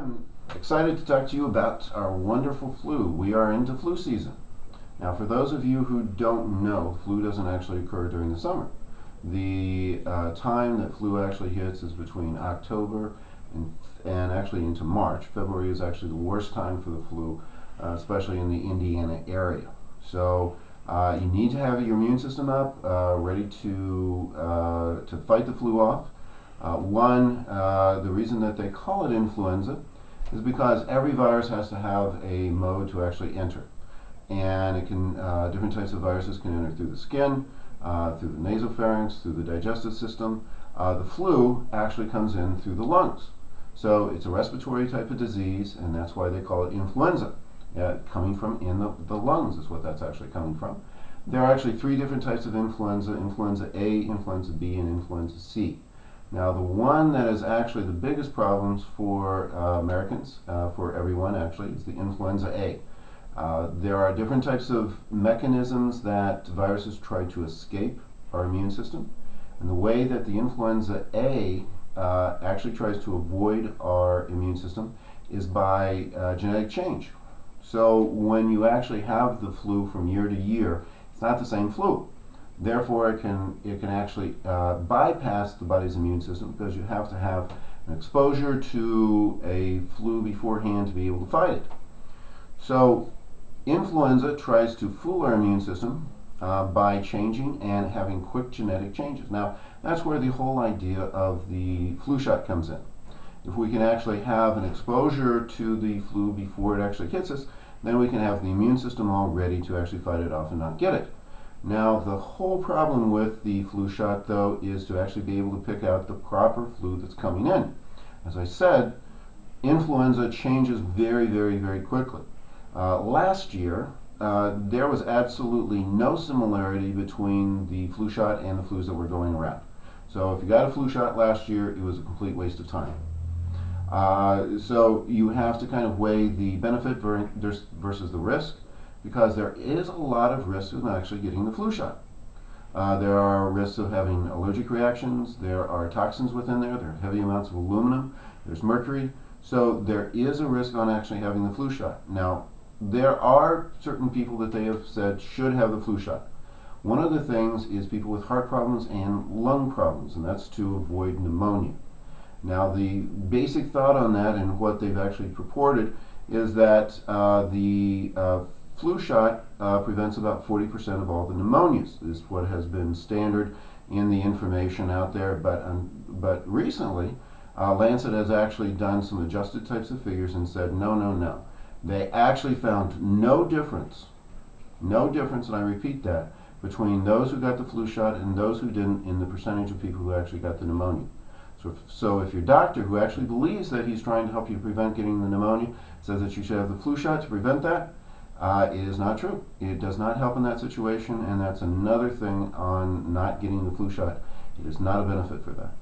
I'm excited to talk to you about our wonderful flu. We are into flu season. Now, for those of you who don't know, flu doesn't actually occur during the summer. The time that flu actually hits is between October and actually into March. February is actually the worst time for the flu, especially in the Indiana area. So you need to have your immune system up, ready to fight the flu off. The reason that they call it influenza is because every virus has to have a mode to actually enter. And it can, different types of viruses can enter through the skin, through the nasopharynx, through the digestive system. The flu actually comes in through the lungs. So it's a respiratory type of disease, and that's why they call it influenza. Coming from in the lungs is what that's actually coming from. There are actually three different types of influenza: influenza A, influenza B, and influenza C. Now, the one that is actually the biggest problems for Americans, for everyone actually, is the influenza A. There are different types of mechanisms that viruses try to escape our immune system. And the way that the influenza A actually tries to avoid our immune system is by genetic change. So when you actually have the flu from year to year, it's not the same flu. Therefore, it can actually bypass the body's immune system, because you have to have an exposure to a flu beforehand to be able to fight it. So influenza tries to fool our immune system by changing and having quick genetic changes. Now, that's where the whole idea of the flu shot comes in. If we can actually have an exposure to the flu before it actually hits us, then we can have the immune system all ready to actually fight it off and not get it. Now, the whole problem with the flu shot, though, is to actually be able to pick out the proper flu that's coming in. As I said, influenza changes very, very, very quickly. Last year, there was absolutely no similarity between the flu shot and the flus that were going around. So if you got a flu shot last year, it was a complete waste of time. So you have to kind of weigh the benefit versus the risk, because there is a lot of risk of actually getting the flu shot. There are risks of having allergic reactions. There are toxins within there. There are heavy amounts of aluminum. There's mercury. So there is a risk on actually having the flu shot. Now, there are certain people that they have said should have the flu shot. One of the things is people with heart problems and lung problems, and that's to avoid pneumonia. Now, the basic thought on that and what they've actually purported is that the flu shot prevents about 40% of all the pneumonias, is what has been standard in the information out there. But recently, Lancet has actually done some adjusted types of figures and said, no, no, no. They actually found no difference, and I repeat that, between those who got the flu shot and those who didn't in the percentage of people who actually got the pneumonia. So if your doctor, who actually believes that he's trying to help you prevent getting the pneumonia, says that you should have the flu shot to prevent that, it is not true. It does not help in that situation, and that's another thing on not getting the flu shot. It is not a benefit for that.